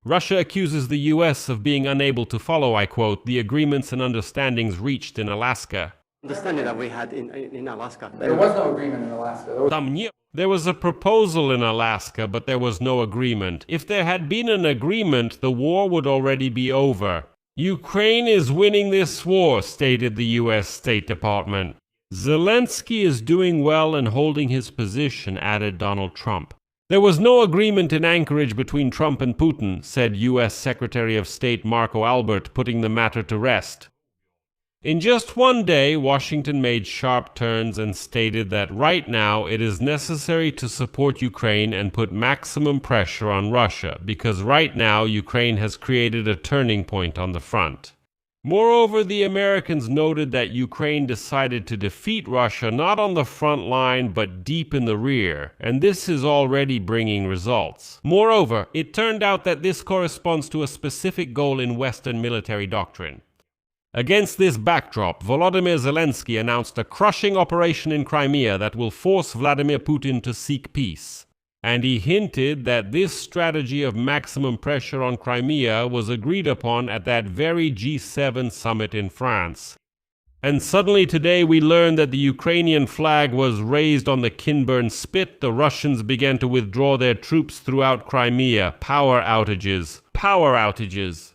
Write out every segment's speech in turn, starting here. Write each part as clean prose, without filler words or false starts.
Russia accuses the US of being unable to follow, I quote, the agreements and understandings reached in Alaska. Understanding that we had in Alaska. There was no agreement in Alaska. There was a proposal in Alaska, but there was no agreement. If there had been an agreement, the war would already be over. Ukraine is winning this war, stated the US State Department. Zelensky is doing well and holding his position, added Donald Trump. There was no agreement in Anchorage between Trump and Putin, said US Secretary of State Marco Albert, putting the matter to rest. In just one day, Washington made sharp turns and stated that right now it is necessary to support Ukraine and put maximum pressure on Russia, because right now Ukraine has created a turning point on the front. Moreover, the Americans noted that Ukraine decided to defeat Russia not on the front line but deep in the rear, and this is already bringing results. Moreover, it turned out that this corresponds to a specific goal in Western military doctrine. Against this backdrop, Volodymyr Zelensky announced a crushing operation in Crimea that will force Vladimir Putin to seek peace. And he hinted that this strategy of maximum pressure on Crimea was agreed upon at that very G7 summit in France. And suddenly today we learned that the Ukrainian flag was raised on the Kinburn Spit. The Russians began to withdraw their troops throughout Crimea. Power outages,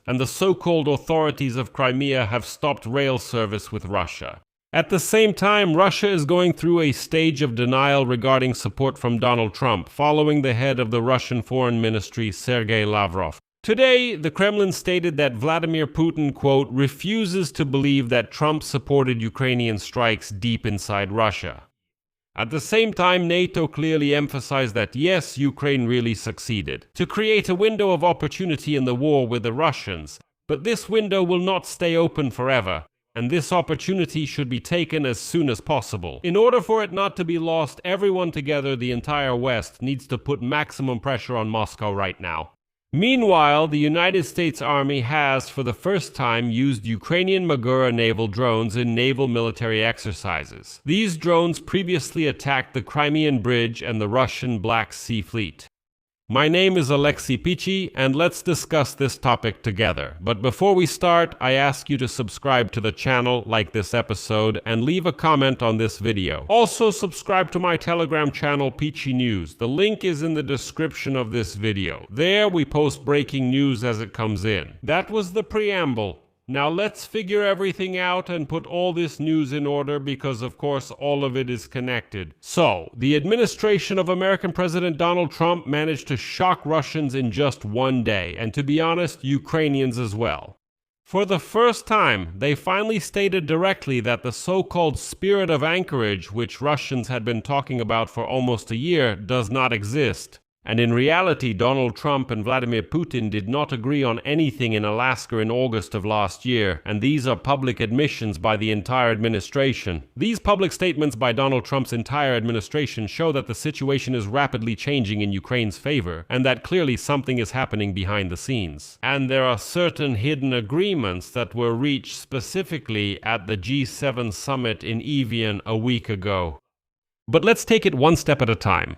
and the so-called authorities of Crimea have stopped rail service with Russia. At the same time, Russia is going through a stage of denial regarding support from Donald Trump, following the head of the Russian Foreign Ministry, Sergei Lavrov. Today, the Kremlin stated that Vladimir Putin, quote, refuses to believe that Trump supported Ukrainian strikes deep inside Russia. At the same time, NATO clearly emphasized that yes, Ukraine really succeeded to create a window of opportunity in the war with the Russians, but this window will not stay open forever, and this opportunity should be taken as soon as possible. In order for it not to be lost, everyone together, the entire West, needs to put maximum pressure on Moscow right now. Meanwhile, the United States Army has, for the first time, used Ukrainian Magura naval drones in naval military exercises. These drones previously attacked the Crimean Bridge and the Russian Black Sea Fleet. My name is Alexei Pichi, and let's discuss this topic together. But before we start, I ask you to subscribe to the channel, like this episode, and leave a comment on this video. Also, subscribe to my Telegram channel, Pichi News. The link is in the description of this video. There, we post breaking news as it comes in. That was the preamble. Now let's figure everything out and put all this news in order because, of course, all of it is connected. So, the administration of American President Donald Trump managed to shock Russians in just one day, and to be honest, Ukrainians as well. For the first time, they finally stated directly that the so-called spirit of Anchorage, which Russians had been talking about for almost a year, does not exist. And in reality, Donald Trump and Vladimir Putin did not agree on anything in Alaska in August of last year, and these are public admissions by the entire administration. These public statements by Donald Trump's entire administration show that the situation is rapidly changing in Ukraine's favor, and that clearly something is happening behind the scenes. And there are certain hidden agreements that were reached specifically at the G7 summit in Evian a week ago. But let's take it one step at a time.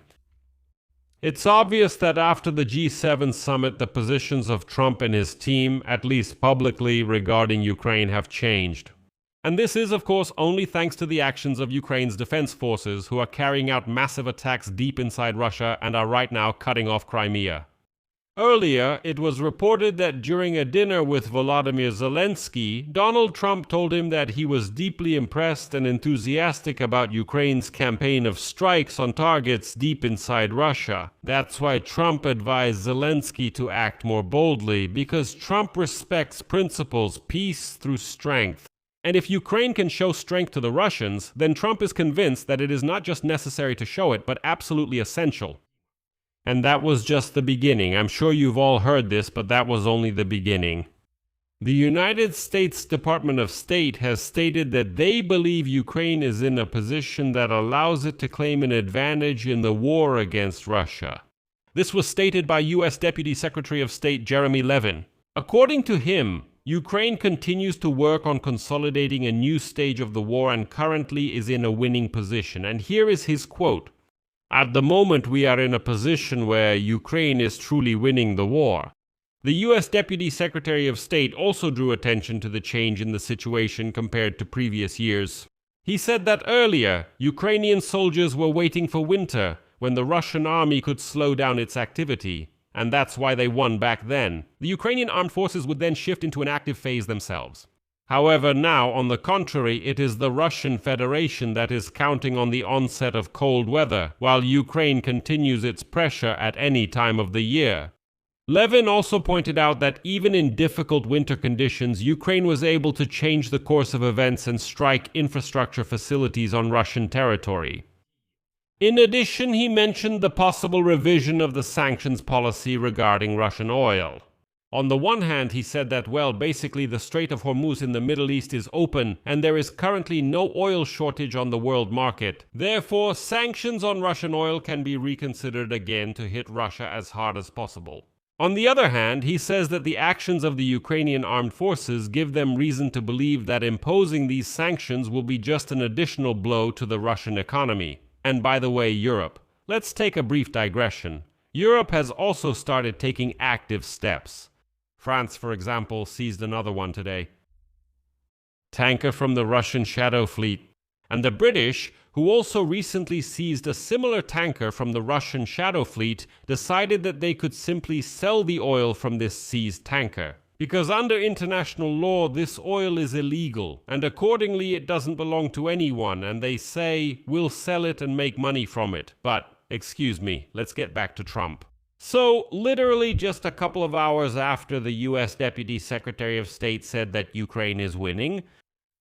It's obvious that after the G7 summit, the positions of Trump and his team, at least publicly, regarding Ukraine have changed. And this is, of course, only thanks to the actions of Ukraine's defense forces, who are carrying out massive attacks deep inside Russia and are right now cutting off Crimea. Earlier, it was reported that during a dinner with Volodymyr Zelensky, Donald Trump told him that he was deeply impressed and enthusiastic about Ukraine's campaign of strikes on targets deep inside Russia. That's why Trump advised Zelensky to act more boldly, because Trump respects principles, peace through strength. And if Ukraine can show strength to the Russians, then Trump is convinced that it is not just necessary to show it, but absolutely essential. And that was just the beginning. I'm sure you've all heard this, but that was only the beginning. The United States Department of State has stated that they believe Ukraine is in a position that allows it to claim an advantage in the war against Russia. This was stated by U.S. Deputy Secretary of State Jeremy Levin. According to him, Ukraine continues to work on consolidating a new stage of the war and currently is in a winning position. And here is his quote. At the moment, we are in a position where Ukraine is truly winning the war. The U.S. Deputy Secretary of State also drew attention to the change in the situation compared to previous years. He said that earlier, Ukrainian soldiers were waiting for winter, when the Russian army could slow down its activity, and that's why they won back then. The Ukrainian armed forces would then shift into an active phase themselves. However, now, on the contrary, it is the Russian Federation that is counting on the onset of cold weather, while Ukraine continues its pressure at any time of the year. Levin also pointed out that even in difficult winter conditions, Ukraine was able to change the course of events and strike infrastructure facilities on Russian territory. In addition, he mentioned the possible revision of the sanctions policy regarding Russian oil. On the one hand, he said that, basically the Strait of Hormuz in the Middle East is open and there is currently no oil shortage on the world market. Therefore, sanctions on Russian oil can be reconsidered again to hit Russia as hard as possible. On the other hand, he says that the actions of the Ukrainian armed forces give them reason to believe that imposing these sanctions will be just an additional blow to the Russian economy. And by the way, Europe. Let's take a brief digression. Europe has also started taking active steps. France, for example, seized another one today. Tanker from the Russian Shadow Fleet. And the British, who also recently seized a similar tanker from the Russian Shadow Fleet, decided that they could simply sell the oil from this seized tanker. Because under international law, this oil is illegal, and accordingly it doesn't belong to anyone, and they say, we'll sell it and make money from it. But, excuse me, let's get back to Trump. So, literally just a couple of hours after the U.S. Deputy Secretary of State said that Ukraine is winning,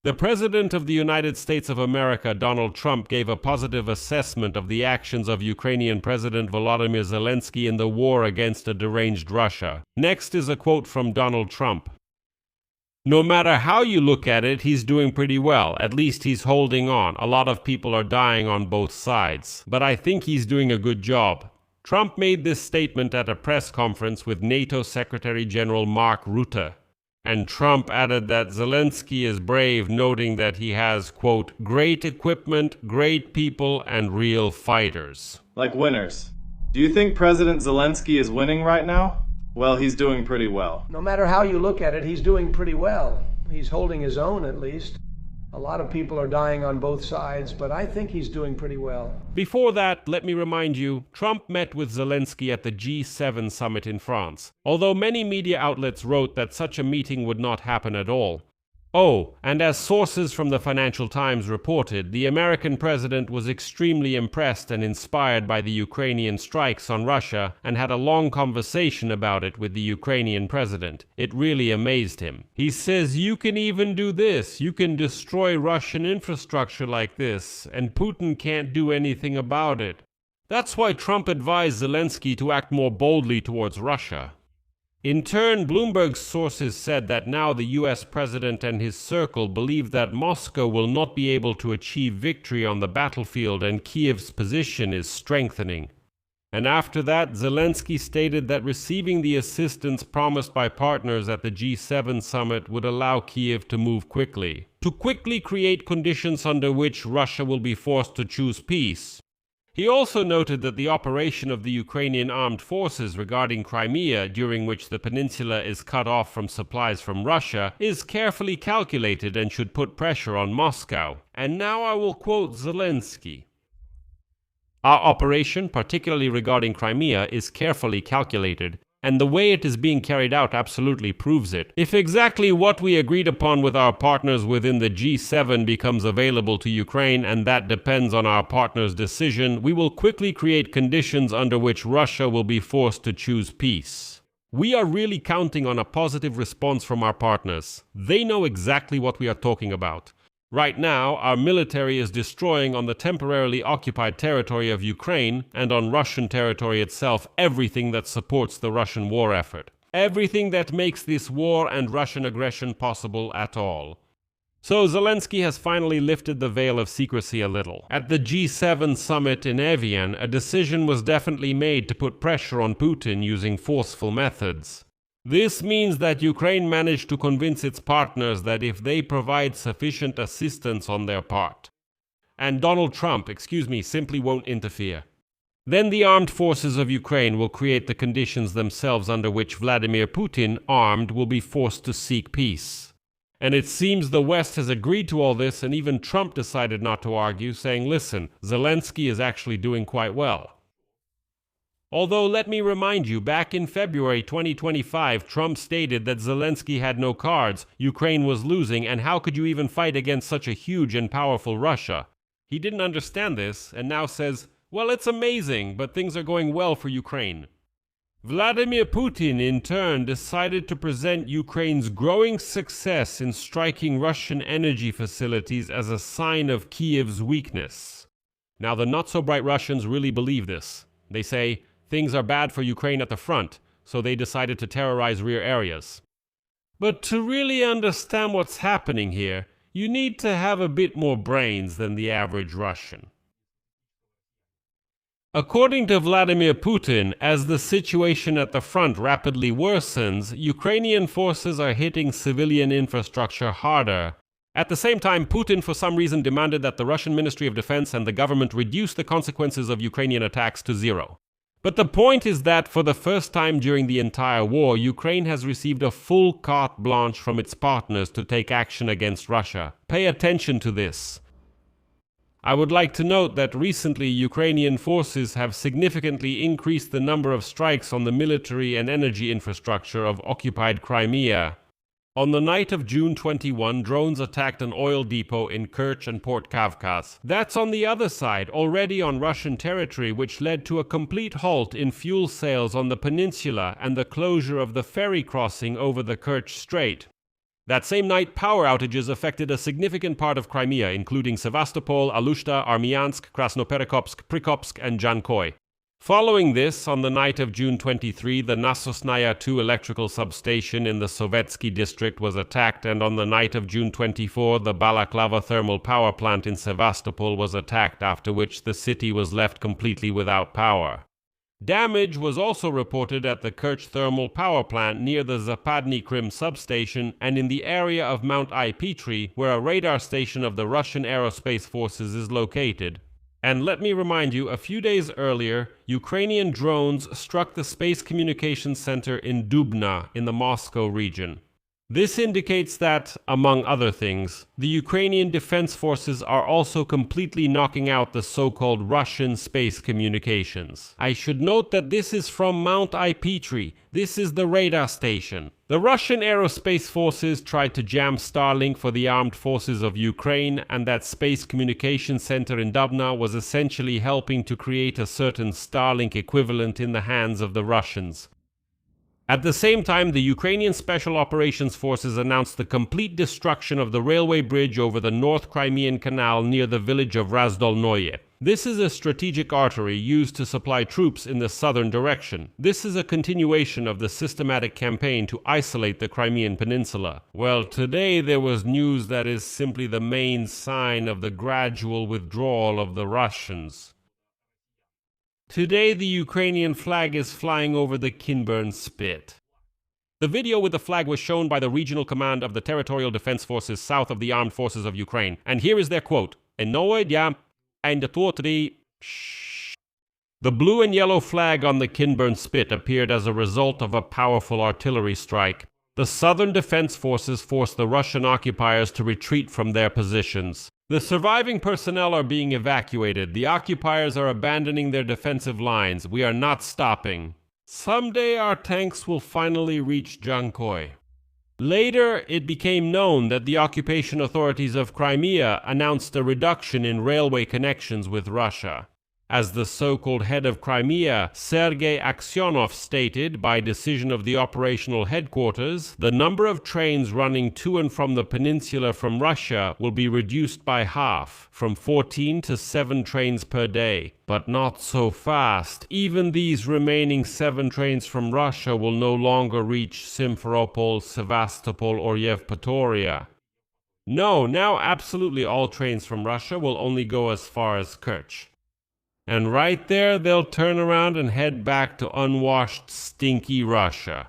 the President of the United States of America, Donald Trump, gave a positive assessment of the actions of Ukrainian President Volodymyr Zelensky in the war against a deranged Russia. Next is a quote from Donald Trump. "No matter how you look at it, he's doing pretty well. At least he's holding on. A lot of people are dying on both sides. But I think he's doing a good job." Trump made this statement at a press conference with NATO Secretary General Mark Rutte. And Trump added that Zelensky is brave, noting that he has, quote, "great equipment, great people, and real fighters." Like winners. Do you think President Zelensky is winning right now? Well, he's doing pretty well. No matter how you look at it, he's doing pretty well. He's holding his own, at least. A lot of people are dying on both sides, but I think he's doing pretty well. Before that, let me remind you, Trump met with Zelensky at the G7 summit in France, although many media outlets wrote that such a meeting would not happen at all. Oh, and as sources from the Financial Times reported, the American president was extremely impressed and inspired by the Ukrainian strikes on Russia and had a long conversation about it with the Ukrainian president. It really amazed him. He says, "You can even do this. You can destroy Russian infrastructure like this, and Putin can't do anything about it." That's why Trump advised Zelensky to act more boldly towards Russia. In turn, Bloomberg's sources said that now the US president and his circle believe that Moscow will not be able to achieve victory on the battlefield and Kiev's position is strengthening. And after that, Zelensky stated that receiving the assistance promised by partners at the G7 summit would allow Kiev to move quickly, to quickly create conditions under which Russia will be forced to choose peace. He also noted that the operation of the Ukrainian armed forces regarding Crimea, during which the peninsula is cut off from supplies from Russia, is carefully calculated and should put pressure on Moscow. And now I will quote Zelensky. "Our operation, particularly regarding Crimea, is carefully calculated, and the way it is being carried out absolutely proves it. If exactly what we agreed upon with our partners within the G7 becomes available to Ukraine, and that depends on our partners' decision, we will quickly create conditions under which Russia will be forced to choose peace. We are really counting on a positive response from our partners. They know exactly what we are talking about. Right now, our military is destroying on the temporarily occupied territory of Ukraine and on Russian territory itself everything that supports the Russian war effort. Everything that makes this war and Russian aggression possible at all." So Zelensky has finally lifted the veil of secrecy a little. At the G7 summit in Evian, a decision was definitely made to put pressure on Putin using forceful methods. This means that Ukraine managed to convince its partners that if they provide sufficient assistance on their part, and Donald Trump, simply won't interfere. Then the armed forces of Ukraine will create the conditions themselves under which Vladimir Putin, armed, will be forced to seek peace. And it seems the West has agreed to all this, and even Trump decided not to argue, saying, listen, Zelensky is actually doing quite well. Although, let me remind you, back in February 2025, Trump stated that Zelensky had no cards, Ukraine was losing, and how could you even fight against such a huge and powerful Russia? He didn't understand this, and now says, well, it's amazing, but things are going well for Ukraine. Vladimir Putin, in turn, decided to present Ukraine's growing success in striking Russian energy facilities as a sign of Kiev's weakness. Now, the not-so-bright Russians really believe this. They say, things are bad for Ukraine at the front, so they decided to terrorize rear areas. But to really understand what's happening here, you need to have a bit more brains than the average Russian. According to Vladimir Putin, as the situation at the front rapidly worsens, Ukrainian forces are hitting civilian infrastructure harder. At the same time, Putin for some reason demanded that the Russian Ministry of Defense and the government reduce the consequences of Ukrainian attacks to zero. But the point is that for the first time during the entire war, Ukraine has received a full carte blanche from its partners to take action against Russia. Pay attention to this. I would like to note that recently Ukrainian forces have significantly increased the number of strikes on the military and energy infrastructure of occupied Crimea. On the night of June 21, drones attacked an oil depot in Kerch and Port Kavkaz. That's on the other side, already on Russian territory, which led to a complete halt in fuel sales on the peninsula and the closure of the ferry crossing over the Kerch Strait. That same night, power outages affected a significant part of Crimea, including Sevastopol, Alushta, Armyansk, Krasnoperkopsk, Prikopsk, and Jankoy. Following this, on the night of June 23, the Nasosnaya 2 electrical substation in the Sovetsky district was attacked, and on the night of June 24, the Balaklava thermal power plant in Sevastopol was attacked, after which the city was left completely without power. Damage was also reported at the Kerch thermal power plant near the Zapadny Krim substation and in the area of Mount Petri, where a radar station of the Russian Aerospace Forces is located. And let me remind you, a few days earlier, Ukrainian drones struck the Space Communications Center in Dubna in the Moscow region. This indicates that, among other things, the Ukrainian defense forces are also completely knocking out the so-called Russian space communications. I should note that this is from Mount Petri. This is the radar station. The Russian aerospace forces tried to jam Starlink for the armed forces of Ukraine, and that space communication center in Dubna was essentially helping to create a certain Starlink equivalent in the hands of the Russians. At the same time, the Ukrainian Special Operations Forces announced the complete destruction of the railway bridge over the North Crimean Canal near the village of Razdolnoye. This is a strategic artery used to supply troops in the southern direction. This is a continuation of the systematic campaign to isolate the Crimean Peninsula. Well, today there was news that is simply the main sign of the gradual withdrawal of the Russians. Today, the Ukrainian flag is flying over the Kinburn Spit. The video with the flag was shown by the Regional Command of the Territorial Defense Forces south of the Armed Forces of Ukraine. And here is their quote. The blue and yellow flag on the Kinburn Spit appeared as a result of a powerful artillery strike. The Southern Defense Forces forced the Russian occupiers to retreat from their positions. The surviving personnel are being evacuated. The occupiers are abandoning their defensive lines. We are not stopping. Someday our tanks will finally reach Jankoy. Later, it became known that the occupation authorities of Crimea announced a reduction in railway connections with Russia. As the so-called head of Crimea, Sergei Aksyonov, stated, by decision of the operational headquarters, the number of trains running to and from the peninsula from Russia will be reduced by half, from 14 to 7 trains per day. But not so fast. Even these remaining 7 trains from Russia will no longer reach Simferopol, Sevastopol, or Yevpatoria. No, now absolutely all trains from Russia will only go as far as Kerch. And right there, they'll turn around and head back to unwashed, stinky Russia.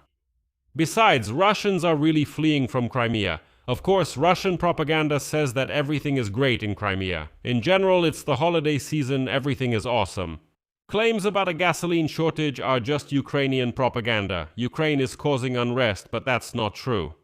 Besides, Russians are really fleeing from Crimea. Of course, Russian propaganda says that everything is great in Crimea. In general, it's the holiday season, everything is awesome. Claims about a gasoline shortage are just Ukrainian propaganda. Ukraine is causing unrest, but that's not true.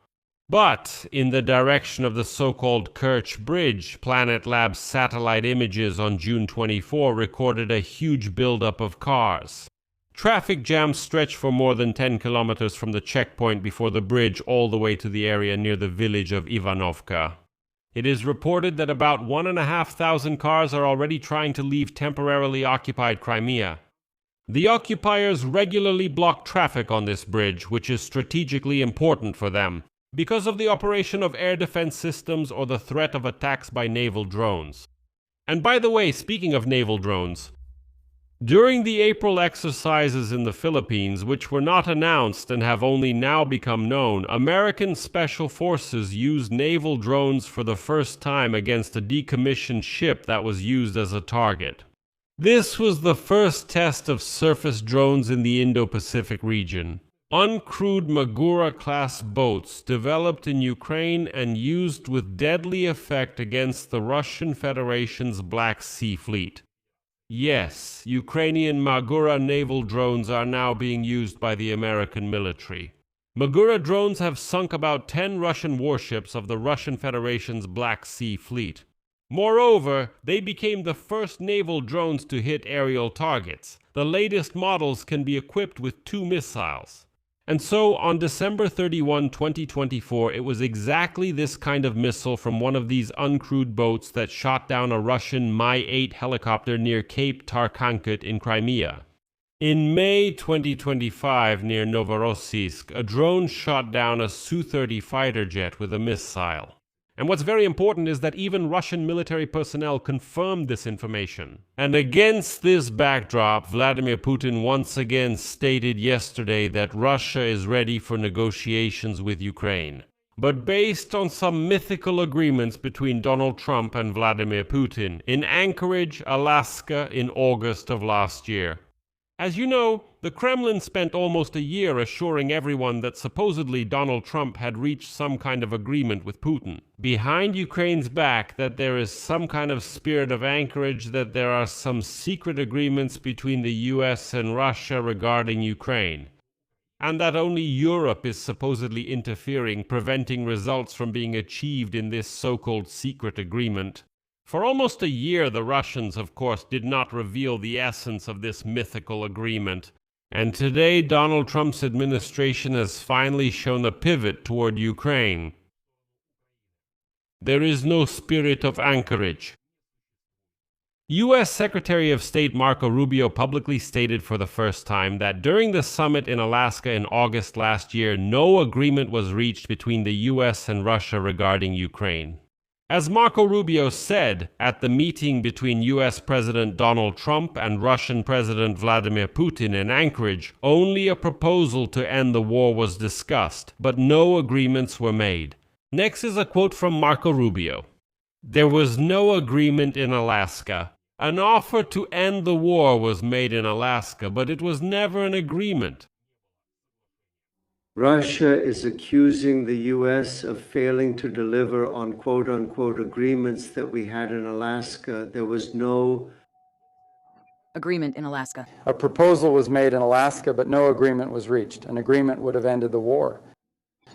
But in the direction of the so-called Kerch Bridge, Planet Labs satellite images on June 24 recorded a huge buildup of cars. Traffic jams stretch for more than 10 kilometers from the checkpoint before the bridge all the way to the area near the village of Ivanovka. It is reported that about 1,500 cars are already trying to leave temporarily occupied Crimea. The occupiers regularly block traffic on this bridge, which is strategically important for them, because of the operation of air defense systems or the threat of attacks by naval drones. And by the way, speaking of naval drones, during the April exercises in the Philippines, which were not announced and have only now become known, American Special Forces used naval drones for the first time against a decommissioned ship that was used as a target. This was the first test of surface drones in the Indo-Pacific region. Uncrewed Magura-class boats developed in Ukraine and used with deadly effect against the Russian Federation's Black Sea Fleet. Yes, Ukrainian Magura naval drones are now being used by the American military. Magura drones have sunk about 10 Russian warships of the Russian Federation's Black Sea Fleet. Moreover, they became the first naval drones to hit aerial targets. The latest models can be equipped with 2 missiles. And so, on December 31, 2024, it was exactly this kind of missile from one of these uncrewed boats that shot down a Russian Mi-8 helicopter near Cape Tarkankut in Crimea. In May 2025, near Novorossiysk, a drone shot down a Su-30 fighter jet with a missile. And what's very important is that even Russian military personnel confirmed this information. And against this backdrop, Vladimir Putin once again stated yesterday that Russia is ready for negotiations with Ukraine. But based on some mythical agreements between Donald Trump and Vladimir Putin in Anchorage, Alaska in August of last year. As you know, the Kremlin spent almost a year assuring everyone that supposedly Donald Trump had reached some kind of agreement with Putin. Behind Ukraine's back, that there is some kind of spirit of Anchorage, that there are some secret agreements between the US and Russia regarding Ukraine, and that only Europe is supposedly interfering, preventing results from being achieved in this so-called secret agreement. For almost a year, the Russians, of course, did not reveal the essence of this mythical agreement. And today, Donald Trump's administration has finally shown a pivot toward Ukraine. There is no spirit of Anchorage. U.S. Secretary of State Marco Rubio publicly stated for the first time that during the summit in Alaska in August last year, no agreement was reached between the U.S. and Russia regarding Ukraine. As Marco Rubio said at the meeting between U.S. President Donald Trump and Russian President Vladimir Putin in Anchorage, only a proposal to end the war was discussed, but no agreements were made. Next is a quote from Marco Rubio. There was no agreement in Alaska. An offer to end the war was made in Alaska, but it was never an agreement. Russia is accusing the U.S. of failing to deliver on quote-unquote agreements that we had in Alaska. There was no agreement in Alaska. A proposal was made in Alaska, but no agreement was reached. An agreement would have ended the war.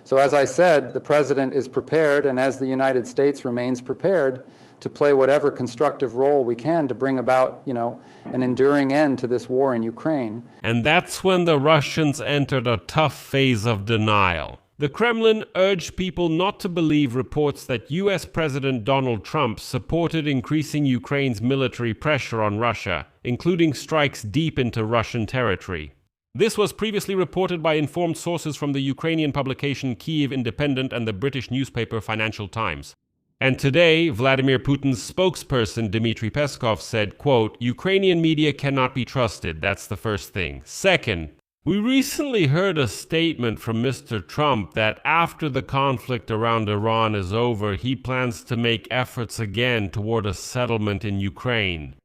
So as I said, the president is prepared, and as the United States remains prepared, to play whatever constructive role we can to bring about, an enduring end to this war in Ukraine. And that's when the Russians entered a tough phase of denial. The Kremlin urged people not to believe reports that U.S. President Donald Trump supported increasing Ukraine's military pressure on Russia, including strikes deep into Russian territory. This was previously reported by informed sources from the Ukrainian publication Kyiv Independent and the British newspaper Financial Times. And today, Vladimir Putin's spokesperson Dmitry Peskov said, quote, Ukrainian media cannot be trusted. That's the first thing. Second, we recently heard a statement from Mr. Trump that after the conflict around Iran is over, he plans to make efforts again toward a settlement in Ukraine.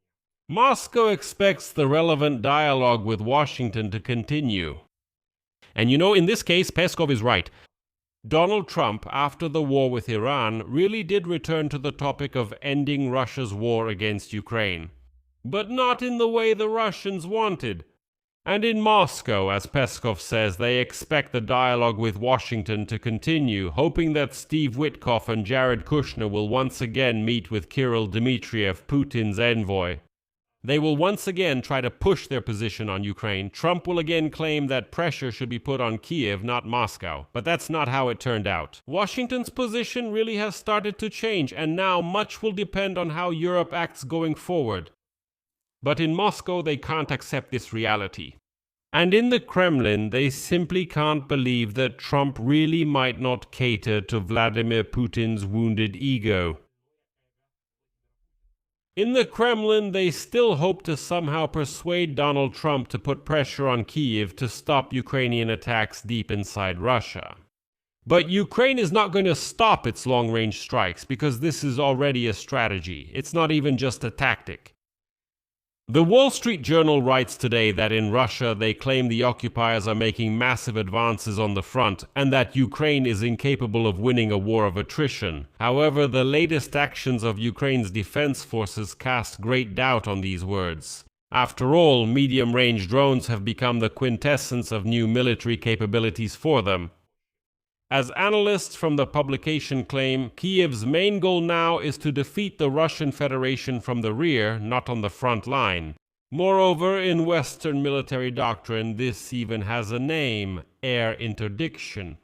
Moscow expects the relevant dialogue with Washington to continue. And in this case, Peskov is right. Donald Trump, after the war with Iran, really did return to the topic of ending Russia's war against Ukraine. but not in the way the Russians wanted. And in Moscow, as Peskov says, they expect the dialogue with Washington to continue, hoping that Steve Witkoff and Jared Kushner will once again meet with Kirill Dmitriev, Putin's envoy. They will once again try to push their position on Ukraine. Trump will again claim that pressure should be put on Kiev, not Moscow. But that's not how it turned out. Washington's position really has started to change, and now much will depend on how Europe acts going forward. But in Moscow, they can't accept this reality. And in the Kremlin, they simply can't believe that Trump really might not cater to Vladimir Putin's wounded ego. In the Kremlin, they still hope to somehow persuade Donald Trump to put pressure on Kiev to stop Ukrainian attacks deep inside Russia. But Ukraine is not going to stop its long-range strikes because this is already a strategy. It's not even just a tactic. The Wall Street Journal writes today that in Russia they claim the occupiers are making massive advances on the front and that Ukraine is incapable of winning a war of attrition. However, the latest actions of Ukraine's defense forces cast great doubt on these words. After all, medium-range drones have become the quintessence of new military capabilities for them. As analysts from the publication claim, Kiev's main goal now is to defeat the Russian Federation from the rear, not on the front line. Moreover, in Western military doctrine, this even has a name: air interdiction.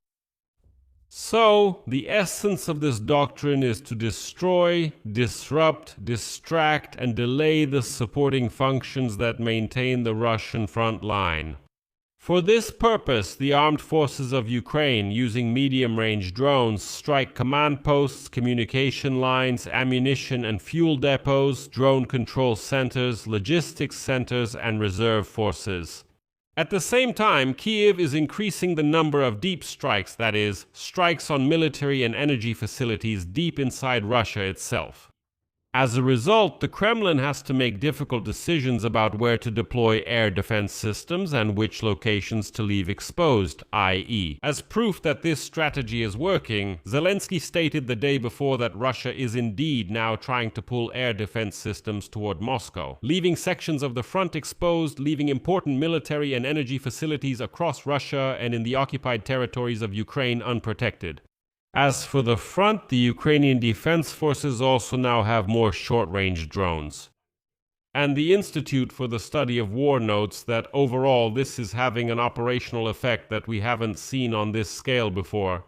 So, the essence of this doctrine is to destroy, disrupt, distract, and delay the supporting functions that maintain the Russian front line. For this purpose, the armed forces of Ukraine, using medium-range drones, strike command posts, communication lines, ammunition and fuel depots, drone control centers, logistics centers, and reserve forces. At the same time, Kiev is increasing the number of deep strikes, that is, strikes on military and energy facilities deep inside Russia itself. As a result, the Kremlin has to make difficult decisions about where to deploy air defense systems and which locations to leave exposed, i.e. As proof that this strategy is working, Zelensky stated the day before that Russia is indeed now trying to pull air defense systems toward Moscow, leaving sections of the front exposed, leaving important military and energy facilities across Russia and in the occupied territories of Ukraine unprotected. As for the front, the Ukrainian defense forces also now have more short-range drones. And the Institute for the Study of War notes that overall this is having an operational effect that we haven't seen on this scale before.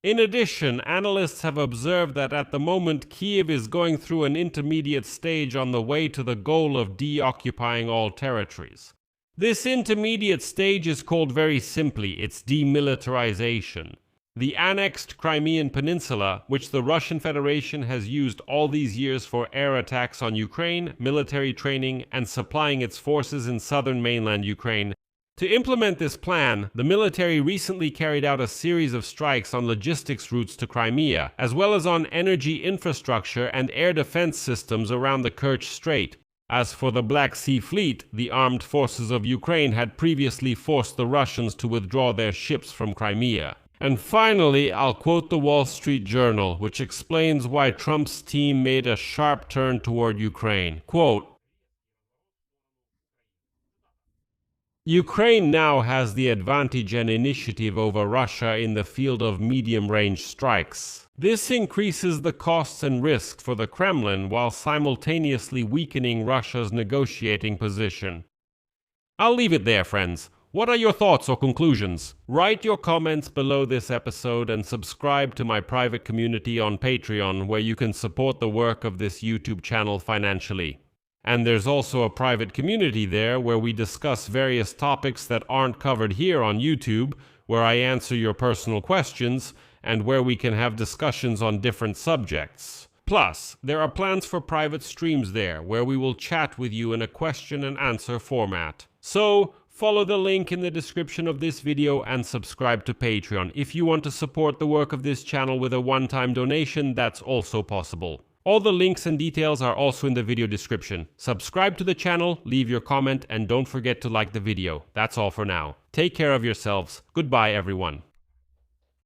In addition, analysts have observed that at the moment Kiev is going through an intermediate stage on the way to the goal of deoccupying all territories. This intermediate stage is called very simply its demilitarization. The annexed Crimean Peninsula, which the Russian Federation has used all these years for air attacks on Ukraine, military training, and supplying its forces in southern mainland Ukraine. To implement this plan, the military recently carried out a series of strikes on logistics routes to Crimea, as well as on energy infrastructure and air defense systems around the Kerch Strait. As for the Black Sea Fleet, the armed forces of Ukraine had previously forced the Russians to withdraw their ships from Crimea. And finally, I'll quote the Wall Street Journal, which explains why Trump's team made a sharp turn toward Ukraine. Quote, Ukraine now has the advantage and initiative over Russia in the field of medium-range strikes. This increases the costs and risks for the Kremlin while simultaneously weakening Russia's negotiating position. I'll leave it there, friends. What are your thoughts or conclusions? Write your comments below this episode and subscribe to my private community on Patreon, where you can support the work of this YouTube channel financially. And there's also a private community there where we discuss various topics that aren't covered here on YouTube, where I answer your personal questions, and where we can have discussions on different subjects. Plus, there are plans for private streams there, where we will chat with you in a question and answer format. So, follow the link in the description of this video and subscribe to Patreon. If you want to support the work of this channel with a one-time donation, that's also possible. All the links and details are also in the video description. Subscribe to the channel, leave your comment, and don't forget to like the video. That's all for now. Take care of yourselves. Goodbye, everyone.